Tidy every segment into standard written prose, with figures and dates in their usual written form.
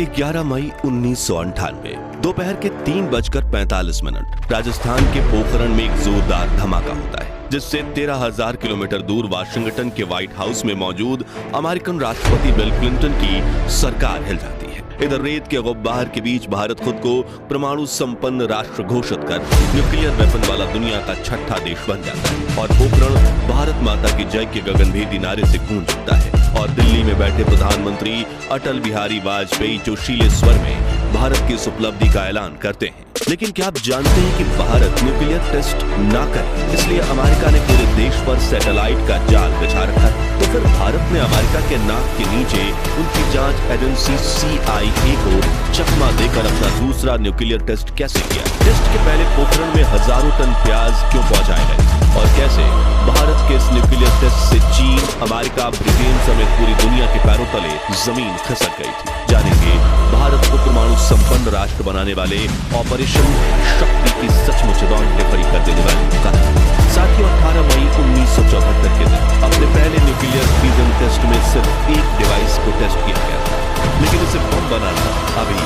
11 मई 1998 दोपहर के 3:45 राजस्थान के पोखरण में एक जोरदार धमाका होता है, जिससे 13,000 किलोमीटर दूर वाशिंगटन के व्हाइट हाउस में मौजूद अमेरिकन राष्ट्रपति बिल क्लिंटन की सरकार हिल जाती है। इधर रेत के गुब्बार के बीच भारत खुद को परमाणु संपन्न राष्ट्र घोषित कर न्यूक्लियर वेपन वाला दुनिया का छठा देश बन जाता है और पोखरण भारत माता की जय के गगनभेदी नारे से गूंज उठता है। और दिल्ली में बैठे प्रधानमंत्री अटल बिहारी वाजपेयी जोशीले स्वर में भारत की इस उपलब्धि का ऐलान करते हैं। लेकिन क्या आप जानते हैं कि भारत न्यूक्लियर टेस्ट ना करे, इसलिए अमेरिका ने पूरे देश पर सैटेलाइट का जाल बिछा रखा है। तो फिर भारत ने अमेरिका के नाक के नीचे उनकी जांच एजेंसी CIA को चकमा देकर अपना दूसरा न्यूक्लियर टेस्ट कैसे किया? टेस्ट के पहले पोखरण में हजारों टन प्याज क्यों पहुंचाए गए और कैसे भारत के इस न्यूक्लियर टेस्ट से चीन, अमेरिका, ब्रिटेन समेत पूरी दुनिया के पैरों तले जमीन खिसक गई थी। जानेंगे भारत को परमाणु संपन्न राष्ट्र बनाने वाले ऑपरेशन शक्ति की सचमुच रोंगटे खड़ी कर देने वाली कहानी। साथ ही 18 मई 1974 के दिन अपने पहले न्यूक्लियर फ्यूजन टेस्ट में सिर्फ एक डिवाइस को टेस्ट किया गया था, लेकिन इसे बम बनाना अभी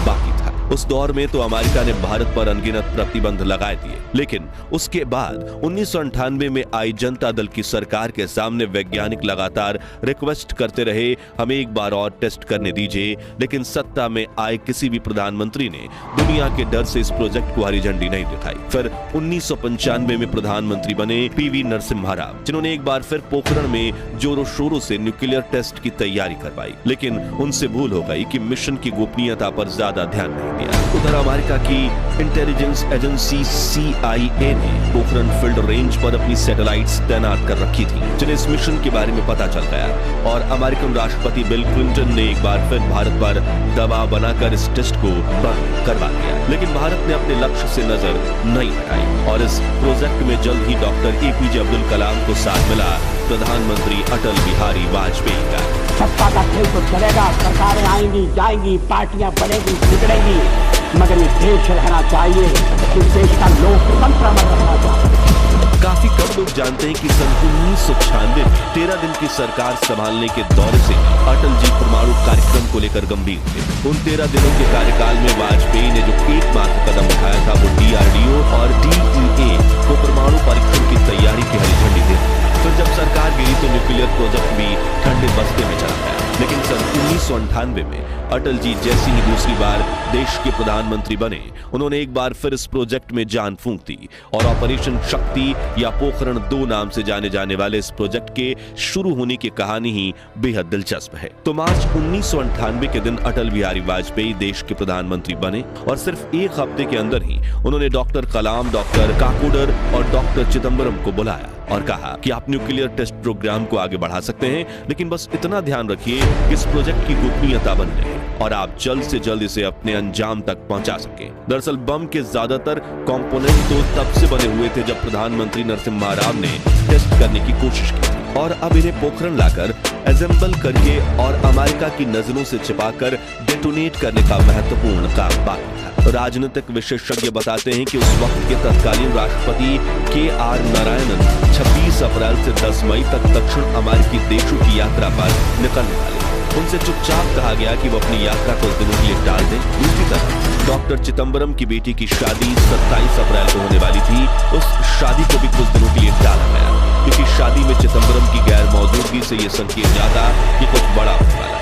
बाकी था। उस दौर में तो अमेरिका ने भारत पर अनगिनत प्रतिबंध लगाए दिए, लेकिन उसके बाद 1998 में आई जनता दल की सरकार के सामने वैज्ञानिक लगातार रिक्वेस्ट करते रहे, हमें एक बार और टेस्ट करने दीजिए। लेकिन सत्ता में आए किसी भी प्रधानमंत्री ने दुनिया के डर से इस प्रोजेक्ट को हरी झंडी नहीं दिखाई। फिर 1995 में प्रधानमंत्री बने PV नरसिम्हा राव, जिन्होंने एक बार फिर पोखरण में जोरों शोरों से न्यूक्लियर टेस्ट की तैयारी करवाई, लेकिन उनसे भूल हो गई कि मिशन की गोपनीयता पर ज्यादा ध्यान नहीं दिया। उधर अमेरिका की इंटेलिजेंस एजेंसी CIA ने पोखरण फील्ड रेंज पर अपनी सैटेलाइट्स तैनात कर रखी थी, जिन्हें इस मिशन के बारे में पता चल गया और अमेरिकन राष्ट्रपति बिल क्लिंटन ने एक बार फिर भारत पर दबाव बनाकर इस टेस्ट को बंद करवा दिया। लेकिन भारत ने अपने लक्ष्य से नजर नहीं हटाई और इस प्रोजेक्ट में जल्द ही डॉक्टर APJ अब्दुल कलाम को साथ मिला प्रधानमंत्री अटल बिहारी वाजपेयी का। सत्ता का खेल तो चलेगा, सरकारें आएंगी जाएंगी, पार्टियां बनेगी बिगड़ेंगी, मगर ये देश रहना चाहिए, इस देश का लोकतंत्र अमर रहना चाहिए। काफी कम लोग जानते हैं कि सन 1996 में 13 दिन की सरकार संभालने के दौरे से अटल जी परमाणु कार्यक्रम को लेकर गंभीर थे। उन 13 दिनों के कार्यकाल में वाजपेयी ने जो एकमात्र कदम उठाया था वो DRDO और DEA को परमाणु परीक्षण की तैयारी की हरी झंडी दी। फिर जब सरकार गिरी तो न्यूक्लियर प्रोजेक्ट भी ठंडे बस्ते में चला गया। लेकिन सन 1998 में अटल जी जैसी ही दूसरी बार देश के प्रधानमंत्री बने, उन्होंने एक बार फिर इस प्रोजेक्ट में जान फूंक दी और ऑपरेशन शक्ति या पोखरण 2 नाम से जाने जाने वाले इस प्रोजेक्ट के शुरू होने की कहानी ही बेहद दिलचस्प है। तो मार्च 1998 के दिन अटल बिहारी वाजपेयी देश के प्रधानमंत्री बने और सिर्फ एक हफ्ते के अंदर ही उन्होंने डॉक्टर कलाम, डॉक्टर काकोडकर और डॉक्टर चिदम्बरम को बुलाया और कहा कि आप न्यूक्लियर टेस्ट प्रोग्राम को आगे बढ़ा सकते हैं, लेकिन बस इतना ध्यान रखिए कि इस प्रोजेक्ट की गोपनीयता बनी रहे और आप जल्द से जल्द इसे अपने अंजाम तक पहुंचा सके। दरअसल बम के ज्यादातर कंपोनेंट तो तब से बने हुए थे जब प्रधानमंत्री नरसिम्हा राव ने टेस्ट करने की कोशिश की थी और अब इन्हें पोखरण लाकर असेंबल करके और अमेरिका की नजरों से छिपाकर डेटोनेट करने का महत्वपूर्ण काम बाकी था। राजनीतिक विशेषज्ञ बताते हैं कि उस वक्त के तत्कालीन राष्ट्रपति KR नारायणन 26 अप्रैल से 10 मई तक दक्षिण अमेरिकी देशों की यात्रा पर निकलने वाले। उनसे चुपचाप कहा गया कि वो अपनी यात्रा कुछ दिनों के लिए टाल दें। दूसरी तरफ डॉक्टर चिदम्बरम की बेटी की शादी 27 अप्रैल को होने वाली थी। उस शादी को भी कुछ दिनों के लिए टाला गया, क्योंकि शादी में चिदम्बरम की गैर मौजूदगी से ये संकेत जाता कि कुछ बड़ा होने वाला।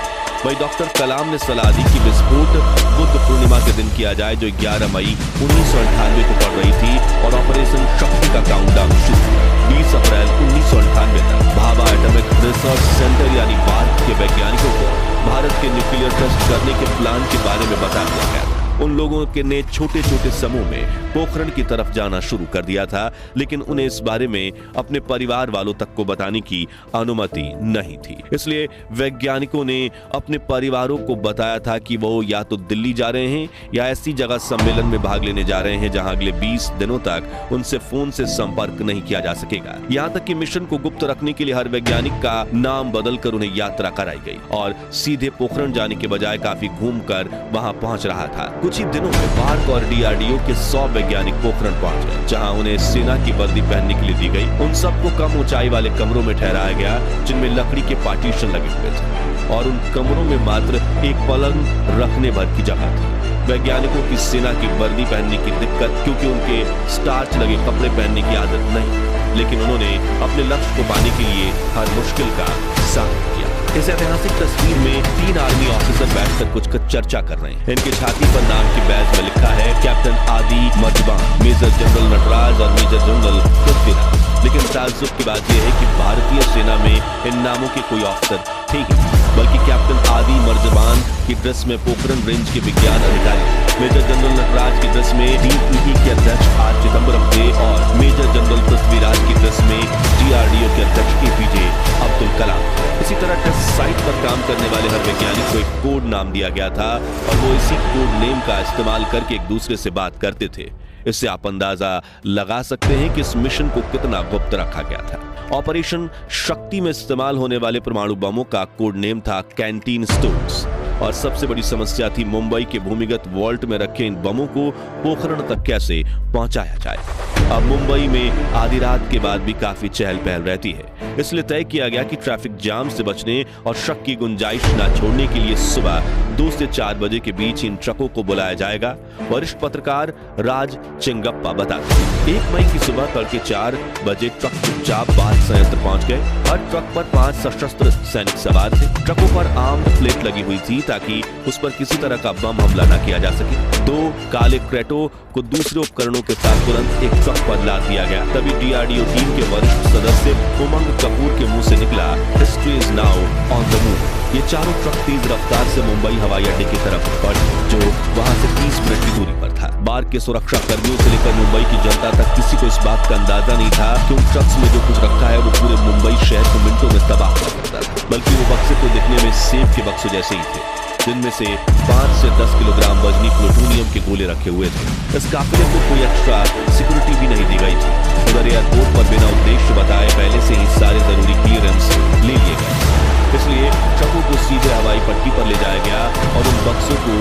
वहीं डॉक्टर कलाम ने सलाह दी कि विस्फोट बुद्ध पूर्णिमा के दिन किया जाए, जो 11 मई 1998 को पड़ रही थी और ऑपरेशन शक्ति का काउंटडाउन शुरू 20 अप्रैल 1998 तक भाभा एटॉमिक रिसर्च सेंटर यानी भारत के वैज्ञानिकों को भारत के न्यूक्लियर टेस्ट करने के प्लान के बारे में बता दिया गया था। उन लोगों के ने छोटे छोटे समूह में पोखरण की तरफ जाना शुरू कर दिया था, लेकिन उन्हें इस बारे में अपने परिवार वालों तक को बताने की अनुमति नहीं थी। इसलिए वैज्ञानिकों ने अपने परिवारों को बताया था कि वो या तो दिल्ली जा रहे हैं या ऐसी जगह सम्मेलन में भाग लेने जा रहे हैं जहां अगले 20 दिनों तक उनसे फोन से संपर्क नहीं किया जा सकेगा। यहाँ तक कि मिशन को गुप्त रखने के लिए हर वैज्ञानिक का नाम बदलकर उन्हें यात्रा कराई गई और सीधे पोखरण जाने के बजाय काफी घूमकर वहां पहुंच रहा था। कुछ कुछ ही दिनों में पार्क और डीआरडीओ के 100 वैज्ञानिक पोखरण पहुंच गए, जहां उन्हें सेना की वर्दी पहनने के लिए दी गई। उन सबको कम ऊंचाई वाले कमरों में ठहराया गया, जिनमें लकड़ी के पार्टीशन लगे हुए थे और उन कमरों में मात्र एक पलंग रखने भर की जगह थी। वैज्ञानिकों की सेना की वर्दी पहनने की दिक्कत, क्योंकि उनके स्टार्च लगे कपड़े पहनने की आदत नहीं, लेकिन उन्होंने अपने लक्ष्य को पाने के लिए हर मुश्किल का सामना किया। इस ऐतिहासिक तस्वीर में 3 आर्मी ऑफिसर बैठकर कुछ चर्चा कर रहे हैं। इनके छाती पर नाम की बैज में लिखा है कैप्टन आदि मर्जबान, मेजर जनरल नटराज और मेजर जनरल पृथ्वीराज। लेकिन ताज्जुब की बात यह है कि भारतीय सेना में इन नामों के कोई ऑफिसर थे ही नहीं, बल्कि कैप्टन आदि मर्जबान की ड्रेस में पोखरण रेंज के विज्ञान अधिकारी, मेजर जनरल नटराज की ड्रेस में डीईई के अध्यक्ष आर चिदम्बरम थे और मेजर जनरल पृथ्वीराज की ड्रेस में डीआरडीओ के अध्यक्ष एपीजे अब्दुल कलाम। इसी तरह टेस्ट साइट पर काम करने वाले हर वैज्ञानिक को एक कोड नाम दिया गया था और वो इसी कोड नेम का इस्तेमाल करके एक दूसरे से बात करते थे। इससे आप अंदाजा लगा सकते हैं कि इस मिशन को कितना गुप्त रखा गया था। ऑपरेशन शक्ति में इस्तेमाल होने वाले परमाणु बमों का कोड नेम था कैंटीन स्टोन्स और सबसे बड़ी समस्या थी मुंबई के भूमिगत वॉल्ट में रखे इन बमों को पोखरण तक कैसे पहुंचाया जाए। अब मुंबई में आधी रात के बाद भी काफी चहल पहल रहती है, इसलिए तय किया गया कि ट्रैफिक जाम से बचने और शक की गुंजाइश न छोड़ने के लिए सुबह 2 से 4 बजे के बीच इन ट्रकों को बुलाया जाएगा। वरिष्ठ पत्रकार राज चिंगप्पा बताते हैं 1 मई की सुबह तड़के 4 बजे ट्रक चुपचाप बाल संयंत्र पहुंच गए। हर ट्रक पर 5 सशस्त्र सैनिक सवार थे। ट्रकों पर आर्म प्लेट लगी हुई थी ताकि उस पर किसी तरह का बम हमला न किया जा सके। 2 काले क्रेटो को दूसरे उपकरणों के साथ तुरंत एक ट्रक पर लाद दिया गया। तभी डीआरडीओ टीम के वरिष्ठ सदस्य उमंग कपूर के मुंह से निकला history is now on the move. ये चारों ट्रक तेज रफ्तार से मुंबई हवाई अड्डे की तरफ बढ़े, जो वहां से 30 मिनट की दूरी पर था। बार के सुरक्षा कर्मियों से लेकर मुंबई की जनता तक किसी को इस बात का अंदाजा नहीं था कि उन ट्रक्स में जो कुछ रखा है वो पूरे मुंबई शहर को मिनटों में तबाह कर सकता था। बल्कि वो बक्से तो दिखने में सेब के बक्से जैसे ही थे, जिनमें से 5 से 10 किलोग्राम वजनी प्लूटोनियम के गोले रखे हुए थे। इस काफिले को कोई एक्स्ट्रा सिक्योरिटी भी नहीं दी गई थी। उधर एयरपोर्ट पर बिना उद्देश्य बताए पहले से ही सारे जरूरी क्लियरेंस ले लिए गए, इसलिए ट्रकों को सीधे हवाई पट्टी पर ले जाया गया और उन बक्सों को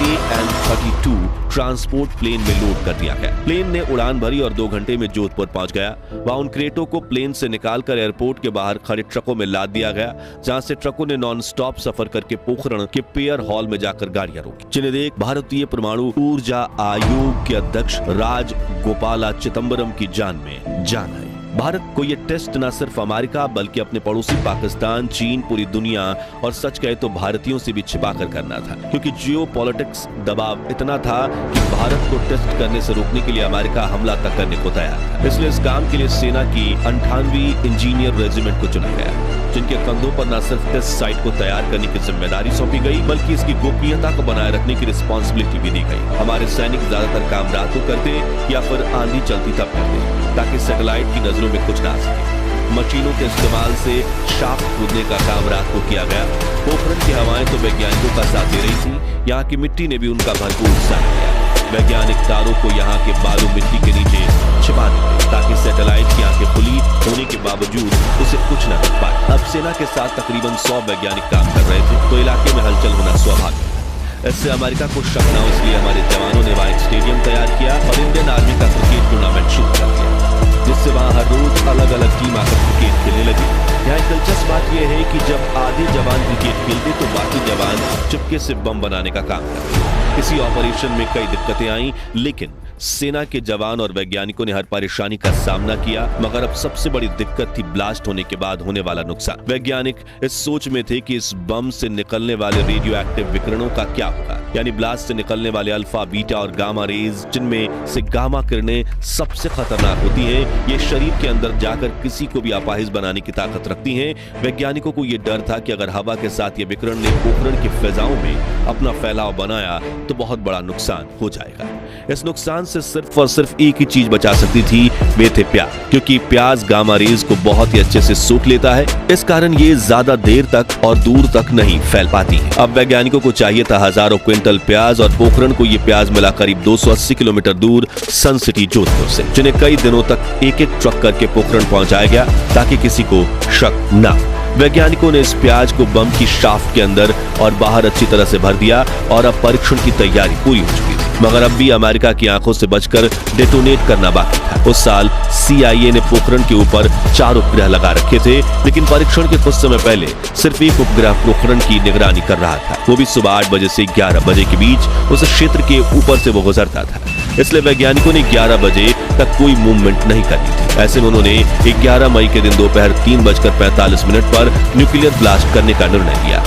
AN-32 ट्रांसपोर्ट प्लेन में लोड कर दिया गया। प्लेन ने उड़ान भरी और 2 घंटे में जोधपुर पहुंच गया। वहां उन क्रेटों को प्लेन से निकालकर एयरपोर्ट के बाहर खड़े ट्रकों में लाद दिया गया, जहां से ट्रकों ने नॉन स्टॉप सफर करके पोखरण के पेयर हॉल में जाकर गाड़ियां रोकी, जिन्हें देख भारतीय परमाणु ऊर्जा आयोग के अध्यक्ष राज गोपाला चिदम्बरम की जान में जान आई। भारत को ये टेस्ट न सिर्फ अमेरिका बल्कि अपने पड़ोसी पाकिस्तान, चीन, पूरी दुनिया और सच कहे तो भारतीयों से भी छिपा कर करना था, क्योंकि जियोपॉलिटिक्स दबाव इतना था कि भारत को टेस्ट करने से रोकने के लिए अमेरिका हमला तक करने को तैयार था। इसलिए इस काम के लिए सेना की 98वीं इंजीनियर रेजिमेंट को चुना गया, जिनके कंधों पर न सिर्फ टेस्ट साइट को तैयार करने की जिम्मेदारी सौंपी गई बल्कि इसकी गोपनीयता को बनाए रखने की रिस्पॉन्सिबिलिटी भी दी गई। हमारे सैनिक ज्यादातर काम रात को करते या फिर आंधी चलती तब करते, ताकि सैटेलाइट की नजरों में कुछ ना आ सके। मशीनों के इस्तेमाल से शाफ्ट कूदने का काम रात को किया गया। पोखरण की हवाएं तो वैज्ञानिकों का साथ दे रही थी, यहाँ की मिट्टी ने भी उनका भरपूर साथ दिया। वैज्ञानिक तारों को यहाँ के बालू मिट्टी के नीचे छिपा देते ताकि सैटेलाइट की आंखें खुली होने के बावजूद उसे कुछ न कर पाए। अब सेना के साथ तकरीबन 100 वैज्ञानिक काम कर रहे थे, तो इलाके में हलचल होना स्वाभाविक था। इससे अमेरिका को शक न हो, इसलिए हमारे जवानों ने वहां एक स्टेडियम तैयार किया और इंडियन आर्मी का क्रिकेट टूर्नामेंट शुरू कर दिया, जिससे वहां हर रोज अलग अलग टीम आकर क्रिकेट खेलने लगी। यहाँ एक दिलचस्प बात यह है कि जब आधे जवान क्रिकेट खेलते तो बाकी जवान चुपके से बम बनाने का काम करते। इसी ऑपरेशन में कई दिक्कतें आई, लेकिन सेना के जवान और वैज्ञानिकों ने हर परेशानी का सामना किया। मगर अब सबसे बड़ी दिक्कत थी ब्लास्ट होने के बाद होने वाला नुकसान। वैज्ञानिक इस सोच में थे कि इस बम से निकलने वाले रेडियो एक्टिव विकिरणों का क्या होगा, यानी ब्लास्ट से निकलने वाले अल्फा, बीटा और गामा रेज, जिनमें से गामा किरणें सबसे खतरनाक होती हैं। ये शरीर के अंदर जाकर किसी को भी अपाहिज बनाने की ताकत रखती हैं। वैज्ञानिकों को यह डर था कि अगर हवा के साथ ये विकिरण ने पोखरण की फिजाओं में अपना फैलाव बनाया तो बहुत बड़ा नुकसान हो जाएगा। इस नुकसान से सिर्फ और सिर्फ एक ही चीज बचा सकती थी, वे थे प्याज, क्योंकि प्याज गामा रेज को बहुत ही अच्छे से सोख लेता है। इस कारण ये ज्यादा देर तक और दूर तक नहीं फैल पाती है। अब वैज्ञानिकों को चाहिए था हजारों क्विंटल प्याज, और पोखरण को ये प्याज मिला करीब 280 किलोमीटर दूर सन सिटी जोधपुर से, जिन्हें कई दिनों तक एक एक ट्रक करके पोखरण पहुंचाया गया ताकि किसी को शक न। वैज्ञानिकों ने इस प्याज को बम की शाफ्ट के अंदर और बाहर अच्छी तरह से भर दिया और अब परीक्षण की तैयारी पूरी हो चुकी थी। मगर अब भी अमेरिका की आंखों से बचकर डेटोनेट करना बाकी था। उस साल CIA ने पोखरण के ऊपर 4 उपग्रह लगा रखे थे, लेकिन परीक्षण के कुछ समय पहले सिर्फ एक उपग्रह पोखरण की निगरानी कर रहा था। वो भी सुबह 8 बजे से 11 बजे के बीच उस क्षेत्र के ऊपर से वो गुजरता था। इसलिए वैज्ञानिकों ने 11 बजे तक कोई मूवमेंट नहीं करनी थी। ऐसे में उन्होंने 11 मई के दिन दोपहर 3:45 पर न्यूक्लियर ब्लास्ट करने का निर्णय लिया।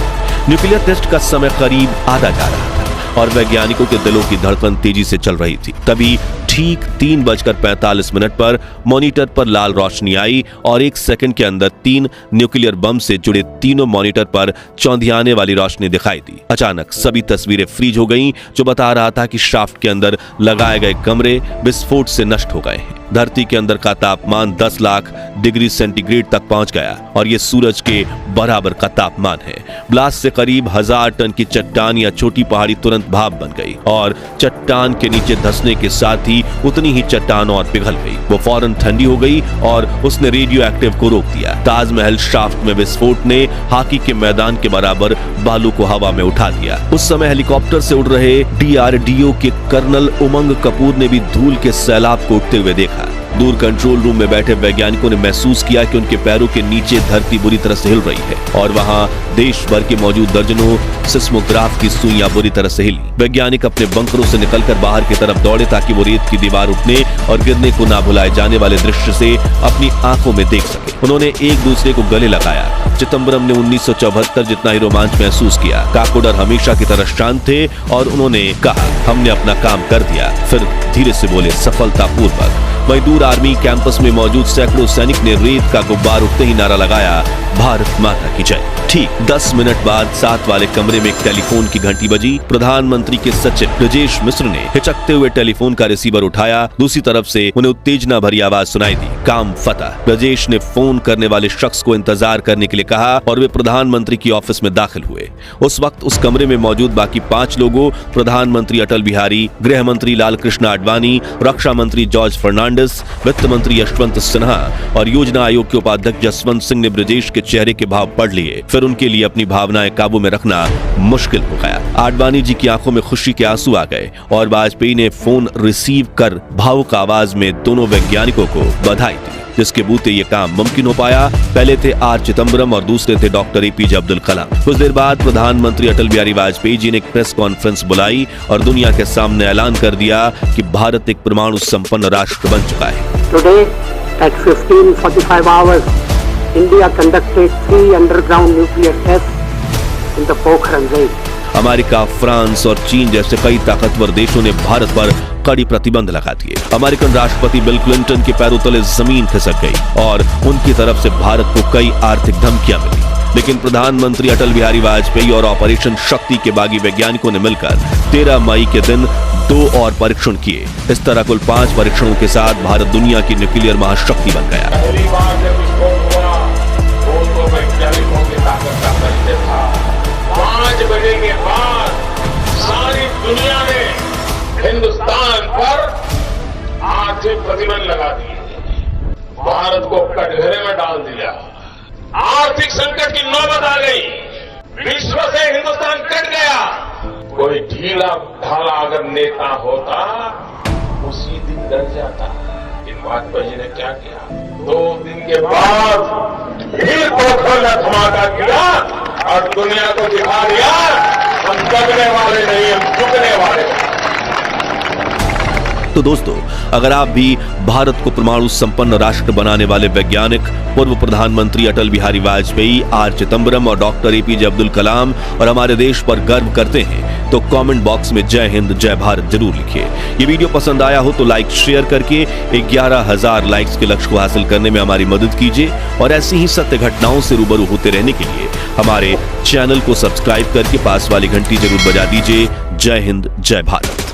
न्यूक्लियर टेस्ट का समय करीब आधा जा रहा था और वैज्ञानिकों के दिलों की धड़कन तेजी से चल रही थी। तभी ठीक 3:45 पर मॉनिटर पर लाल रोशनी आई और 1 सेकंड के अंदर 3 न्यूक्लियर बम से जुड़े तीनों मॉनिटर पर चौंधियाने वाली रोशनी दिखाई दी। अचानक सभी तस्वीरें फ्रीज हो गईं, जो बता रहा था कि शाफ्ट के अंदर लगाए गए कमरे विस्फोट से नष्ट हो गए हैं। धरती के अंदर का तापमान 10 लाख डिग्री सेंटीग्रेड तक पहुंच गया और ये सूरज के बराबर का तापमान है। ब्लास्ट से करीब 1000 टन की चट्टान या छोटी पहाड़ी तुरंत भाप बन गई और चट्टान के नीचे धंसने के साथ ही उतनी ही चट्टान और पिघल गई। वो फौरन ठंडी हो गई और उसने रेडियो एक्टिव को रोक दिया। ताजमहल शाफ्ट में विस्फोट ने हॉकी के मैदान के बराबर बालू को हवा में उठा दिया। उस समय हेलीकॉप्टर से उड़ रहे DRDO के कर्नल उमंग कपूर ने भी धूल के सैलाब को उठते हुए देखा। दूर कंट्रोल रूम में बैठे वैज्ञानिकों ने महसूस किया कि उनके पैरों के नीचे धरती बुरी तरह से हिल रही है और वहां देश भर के मौजूद दर्जनों सिस्मोग्राफ की सुइयां बुरी तरह से हिली। वैज्ञानिक अपने बंकरों से निकलकर बाहर की तरफ दौड़े ताकि वो रेत की दीवार उठने और गिरने को ना भुलाए जाने वाले दृश्य से अपनी आंखों में देख सके। उन्होंने एक दूसरे को गले लगाया। चिदंबरम ने 1974 जितना ही रोमांच महसूस किया। काकोडर हमेशा की तरह शांत थे और उन्होंने कहा, हमने अपना काम कर दिया। फिर धीरे से बोले, सफलतापूर्वक। वहीं दूर आर्मी कैंपस में मौजूद सैकड़ों सैनिक ने रेत का गुब्बार उठते ही नारा लगाया, भारत माता की जय। ठीक 10 मिनट बाद साथ वाले कमरे में एक टेलीफोन की घंटी बजी। प्रधानमंत्री के सचिव ब्रजेश मिश्र ने हिचकते हुए टेलीफोन का रिसीवर उठाया। दूसरी तरफ से उन्हें उत्तेजना भरी आवाज सुनाई दी, काम फतह। ब्रजेश ने फोन करने वाले शख्स को इंतजार करने के लिए कहा और वे प्रधानमंत्री की ऑफिस में दाखिल हुए। उस वक्त उस कमरे में मौजूद बाकी 5 लोगों, प्रधानमंत्री अटल बिहारी, गृह मंत्री लालकृष्ण आडवाणी, रक्षा मंत्री जॉर्ज फर्नांडिस, वित्त मंत्री यशवंत सिन्हा और योजना आयोग के उपाध्यक्ष जसवंत सिंह ने ब्रजेश के चेहरे के भाव पढ़ लिए। फिर उनके लिए अपनी भावनाएं काबू में रखना मुश्किल हो गया। आडवाणी जी की आंखों में खुशी के आंसू आ गए और वाजपेयी ने फोन रिसीव कर भावुक आवाज में दोनों वैज्ञानिकों को बधाई दी, जिसके बूते ये काम मुमकिन हो पाया। पहले थे R. चिदंबरम और दूसरे थे डॉक्टर APJ अब्दुल कलाम। कुछ देर बाद प्रधानमंत्री अटल बिहारी वाजपेयी जी ने एक प्रेस कॉन्फ्रेंस बुलाई और दुनिया के सामने ऐलान कर दिया कि भारत एक परमाणु संपन्न राष्ट्र बन चुका है। Today at 15:45 hours, India conducted 3 underground nuclear tests in the Pokhran range. America, France और चीन जैसे कई ताकतवर देशों ने भारत पर कड़ी प्रतिबंध लगा दिए। अमेरिकन राष्ट्रपति बिल क्लिंटन के पैरों तले जमीन खिसक गई और उनकी तरफ से भारत को कई आर्थिक धमकियां मिली। लेकिन प्रधानमंत्री अटल बिहारी वाजपेयी और ऑपरेशन शक्ति के बागी वैज्ञानिकों ने मिलकर 13 मई के दिन 2 और परीक्षण किए। इस तरह कुल 5 परीक्षणों के साथ भारत दुनिया की न्यूक्लियर महाशक्ति बन गया। पहली बार जब विस्फोट हुआ तो वैज्ञानिकों की ताकत का परिचय था। 5 बजे के बाद सारी दुनिया ने हिंदुस्तान पर आर्थिक प्रतिबंध लगा दिए, भारत को कटघरे में डाल दिया। आर्थिक संकट की नौबत आ गई, विश्व से हिंदुस्तान कट गया। कोई ढीला ढाला अगर नेता होता उसी दिन डर जाता। इन वाजपेयी जी ने क्या किया, 2 दिन के बाद फिर पोखरण में धमाका किया और दुनिया को दिखा दिया हम दबने वाले नहीं, हम झुकने वाले नहीं। तो दोस्तों, अगर आप भी भारत को परमाणु संपन्न राष्ट्र बनाने वाले वैज्ञानिक पूर्व प्रधानमंत्री अटल बिहारी वाजपेयी, R. चिदंबरम और डॉक्टर APJ अब्दुल कलाम और हमारे देश पर गर्व करते हैं तो कमेंट बॉक्स में जय हिंद जय भारत जरूर लिखिए। ये वीडियो पसंद आया हो तो लाइक शेयर करके 11,000 लाइक्स के लक्ष्य को हासिल करने में हमारी मदद कीजिए और ऐसी ही सत्य घटनाओं से रूबरू होते रहने के लिए हमारे चैनल को सब्सक्राइब करके पास वाली घंटी जरूर बजा दीजिए। जय हिंद जय भारत।